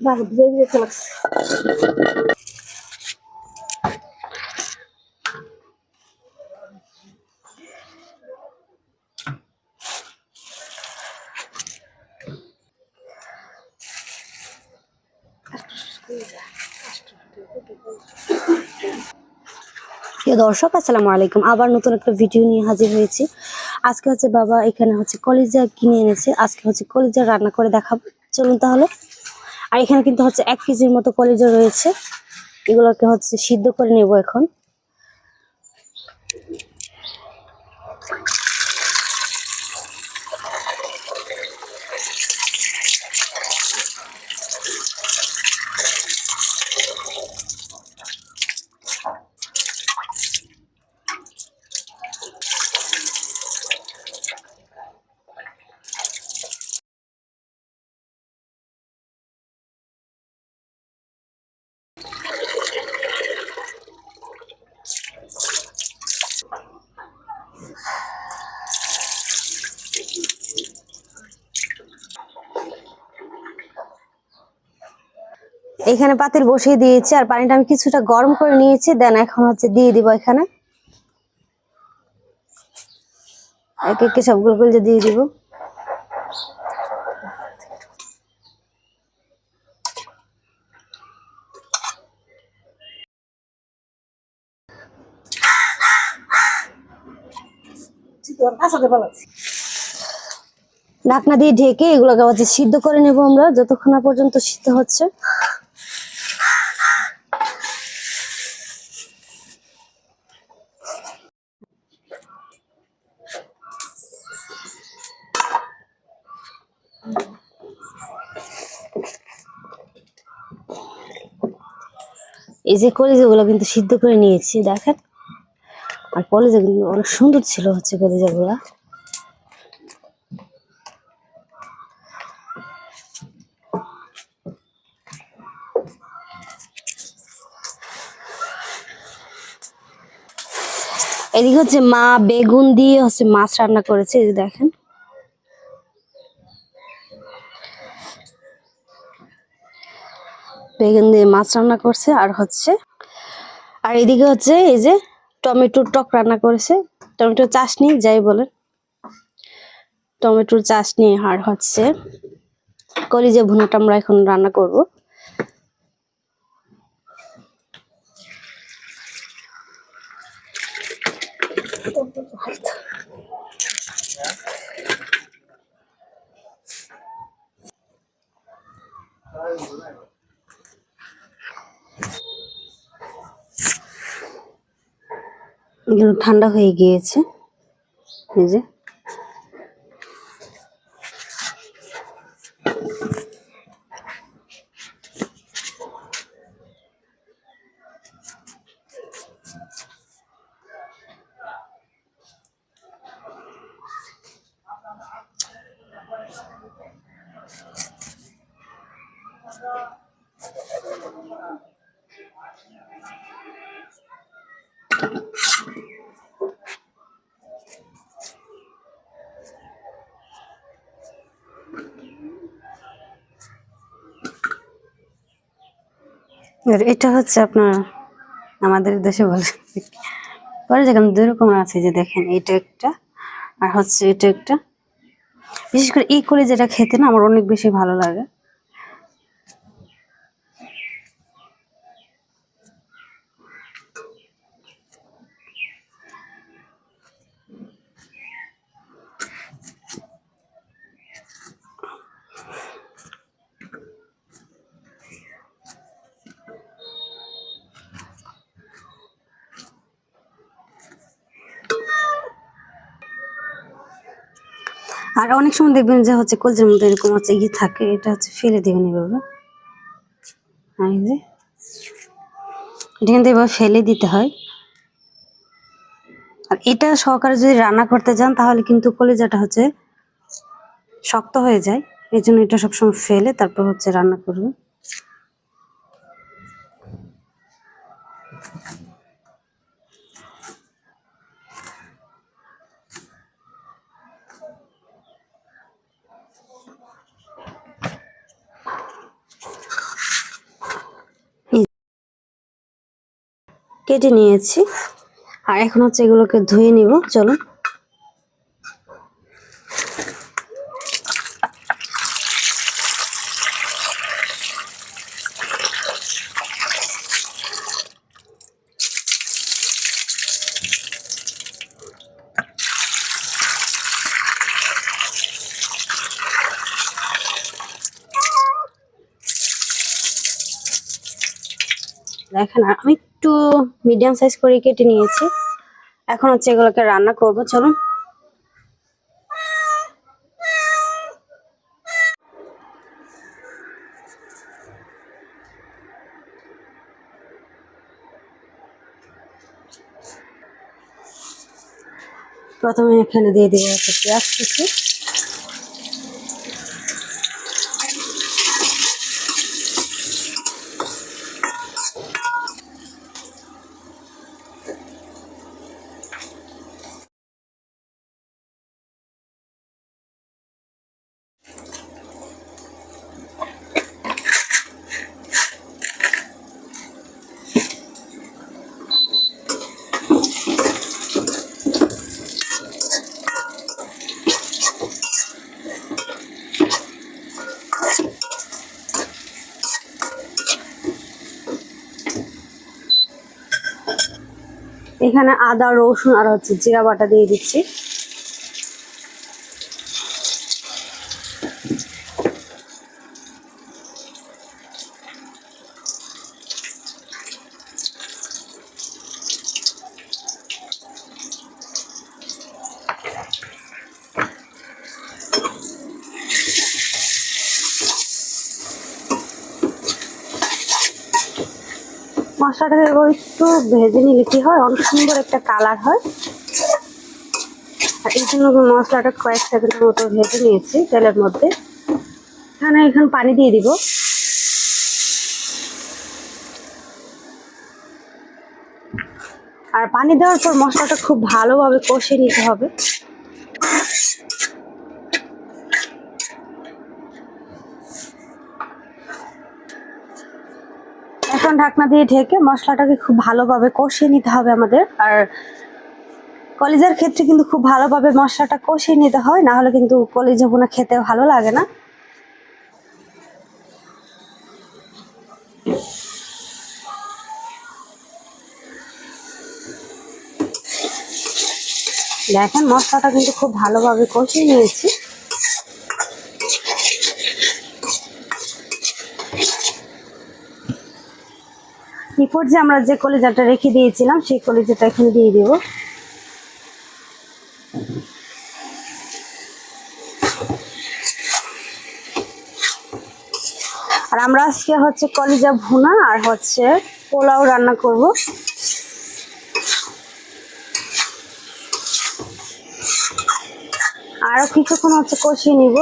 বাবা দিয়ে দিতে লাগছে। প্রিয় দর্শক, আসসালামু আলাইকুম। আবার নতুন একটা ভিডিও নিয়ে হাজির হয়েছি। আজকে হচ্ছে বাবা এখানে হচ্ছে কলিজা কিনে এনেছে। আজকে হচ্ছে কলিজা রান্না করে দেখাবো, চলুন তাহলে। আর এখানে কিন্তু হচ্ছে 1 কেজির মতো কলিজা রয়েছে, এগুলোকে হচ্ছে সিদ্ধ করে নেব এখন। এখানে পাতিল বসিয়ে দিয়েছি, আর পানিটা আমি কিছুটা গরম করে নিয়েছি। দেন এখন হচ্ছে দিয়ে দিব এখানে এক এক সবগুলো কলিজা দিয়ে দিব। ঢাকনা দিয়ে ঢেকে এগুলোকে হচ্ছে সিদ্ধ করে নেব আমরা, যতক্ষণ না পর্যন্ত সিদ্ধ হচ্ছে। এই যে কলিজাগুলো কিন্তু সিদ্ধ করে নিয়েছি, দেখেন। আর কলিজা কিন্তু অনেক সুন্দর ছিল হচ্ছে কলিজাগুলা। এদিকে হচ্ছে মা বেগুন দিয়ে হচ্ছে মাছ রান্না করেছে, এই যে দেখেন। বেগুন দিয়ে মাছ রান্না করছে। আর এদিকে হচ্ছে এই যে টমেটোর টক রান্না করেছে, টমেটোর চাশনি যাই বলেন, টমেটোর চাশনি। আর হচ্ছে কলিজা ভুনাটা আমরা এখন রান্না করব। এগুলো ঠান্ডা হয়ে গিয়েছে, এই যে। এটা হচ্ছে আপনার আমাদের দেশে বলে পরে যেখানে 2 রকম আছে, যে দেখেন এটা একটা আর হচ্ছে এটা একটা। বিশেষ করে এই কলিজাটা খেতে না আমার অনেক বেশি ভালো লাগে। আর অনেক সময় দেখবেন যে হচ্ছে কলজের মধ্যে এরকম হচ্ছে থাকে, এটা হচ্ছে ফেলে দেবেন এভাবে। এই যে এটা কিন্তু এভাবে ফেলে দিতে হয়। আর এটা সহকারে যদি রান্না করতে যান তাহলে কিন্তু কলিজাটা হচ্ছে শক্ত হয়ে যায়, এই জন্য এটা সবসময় ফেলে তারপর হচ্ছে রান্না করবে। কেটে নিয়েছি আর এখন হচ্ছে এগুলোকে ধুয়ে নিব। চলুন। দেখেন আমি একটু মিডিয়াম সাইজ করে কেটে নিয়েছি। এখন হচ্ছে এগুলোকে রান্না করব। চলুন। প্রথমে এখানে দিয়ে দিব হচ্ছে পেঁয়াজ কুচি, এখানে আদা রসুন আর হচ্ছে জিরা বাটা দিয়ে দিচ্ছি। মশলাটাকে একটু ভেজে নিলে কি হয়, অনেক সুন্দর একটা কালার হয়। আর এই জন্য মশলাটা কয়েক সেকেন্ডের মতো ভেজে নিয়েছি তেলের মধ্যে। এখন পানি দিয়ে দিব। আর পানি দেওয়ার পর মশলাটা খুব ভালোভাবে কষিয়ে নিতে হবে। এখন ঢাকনা দিয়ে ঢেকে মশলাটাকে খুব ভালোভাবে কষিয়ে নিতে হবে আমাদের। আর কলিজার ক্ষেত্রে কিন্তু খুব ভালোভাবে মশলাটা কষিয়ে নিতে হয়, না হলে কিন্তু কলিজা ভুনা খেতে ভালো লাগে না। দেখেন মশলাটা কিন্তু খুব ভালোভাবে কষিয়ে নিয়েছি। এরপর যে আমরা যে কলিজাটা রেখে দিয়েছিলাম সেই কলিজাটা এখন দিয়ে দিব। আর আমরা আজকে হচ্ছে কলিজা ভুনা আর হচ্ছে পোলাও রান্না করব। আরো কিছুক্ষণ হচ্ছে কষিয়ে নিব।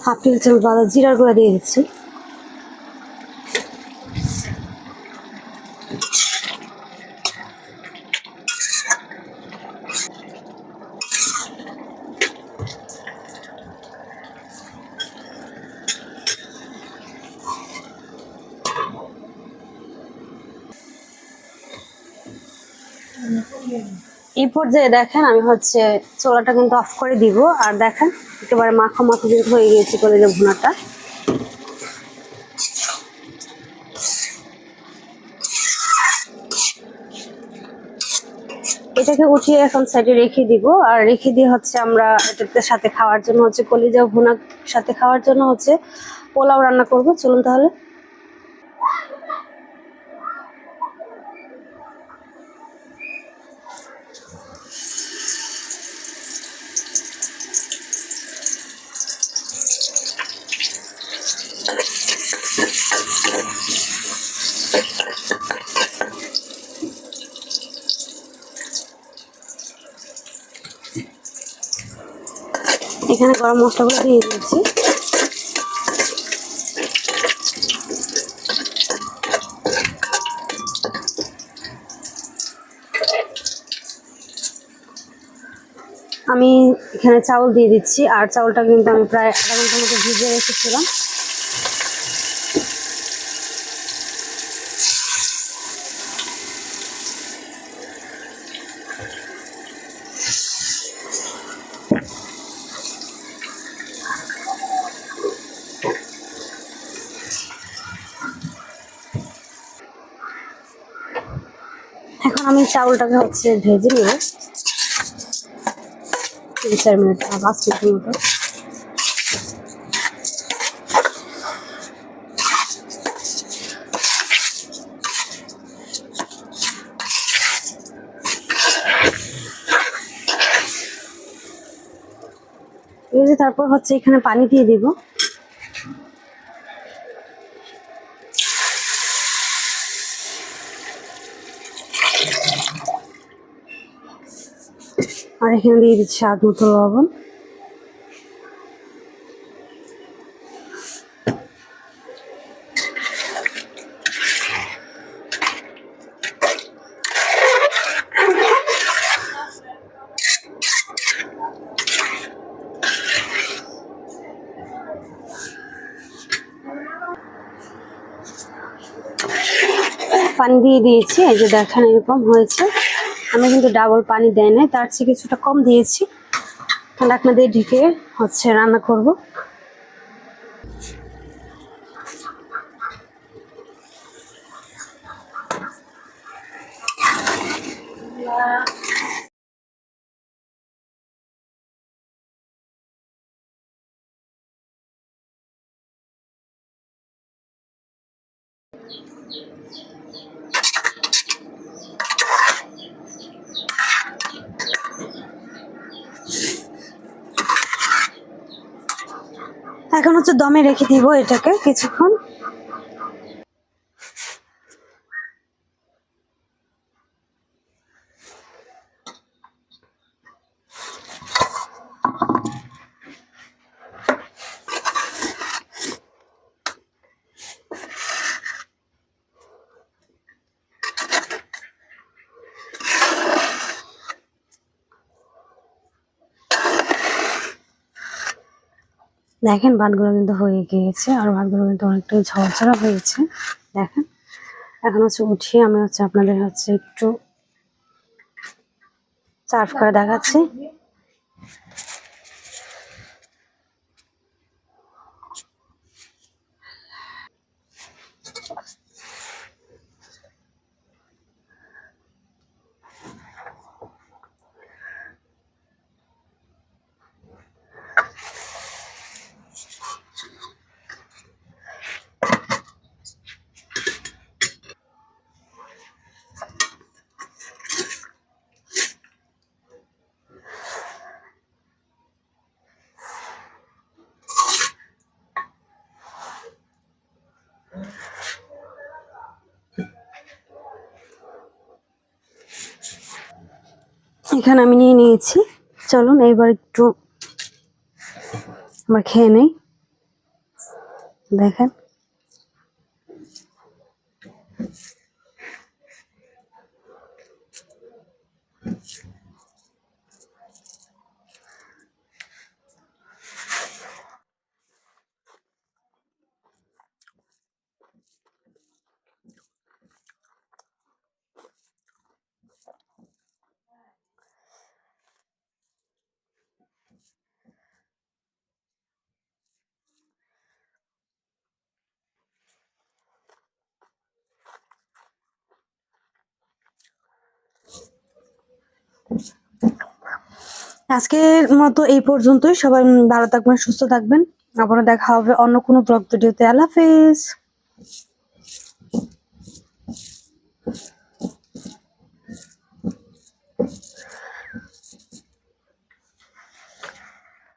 হাফ টেবিল চামচ বাদা জিরার গুঁড়া দিয়ে দিচ্ছি। এই পর্যায়ে দেখেন আমি হচ্ছে চুলাটা কিন্তু অফ করে দিব। আর দেখেন একেবারে মাখো মাখো কিন্তু হয়ে গিয়েছে কলিজা ভুনাটা। এটাকে উঠিয়ে এখন সাইডে রেখে দিব। আর রেখে দিয়ে হচ্ছে আমরা এটাতে সাথে খাওয়ার জন্য হচ্ছে কলিজা ভুনার সাথে খাওয়ার জন্য হচ্ছে পোলাও রান্না করব। চলুন তাহলে। এখানে গরম মশলাগুলো দিয়ে দিয়েছি। আমি এখানে চাউল দিয়ে দিচ্ছি। আর চাউলটা কিন্তু আমি প্রায় আধা ঘন্টার মতো ভিজিয়ে রেখেছিলাম। এখন আমি চাউলটাকে হচ্ছে ভেজে নেব 3-4 মিনিট বা 5 মিনিটের মতো। তারপর হচ্ছে এখানে পানি দিয়ে দিব। আর এখানে দিয়ে দিচ্ছি স্বাদ মতো লবণ। পানি দিয়ে দিয়েছি, এই যে দেখেন এরকম হয়েছে। আমি কিন্তু ডাবল পানি দেয় নাই, তার চেয়ে কিছুটা কম দিয়েছি। ঢাকনা দিয়ে ঢেকে হচ্ছে রান্না করব। এখন হচ্ছে দমে রেখে দিব এটাকে কিছুক্ষণ। দেখেন ভাতগুলো কিন্তু হয়ে গিয়েছে, আর ভাতগুলো কিন্তু অনেকটাই ঝরঝরা হয়েছে। দেখেন এখন হচ্ছে উঠিয়ে আমি হচ্ছে আপনাদের হচ্ছে একটু সার্ভ করে দেখাচ্ছি। এখানে আমি নিয়ে নিয়েছি। চলুন এইবার একটু আমরা খেয়ে নেই। দেখেন আজকের মতো এই পর্যন্তই। সবাই ভালো থাকবেন, সুস্থ থাকবেন। আবারও দেখা হবে অন্য কোনো ব্লগ ভিডিওতে। আল্লাহ হাফেজ।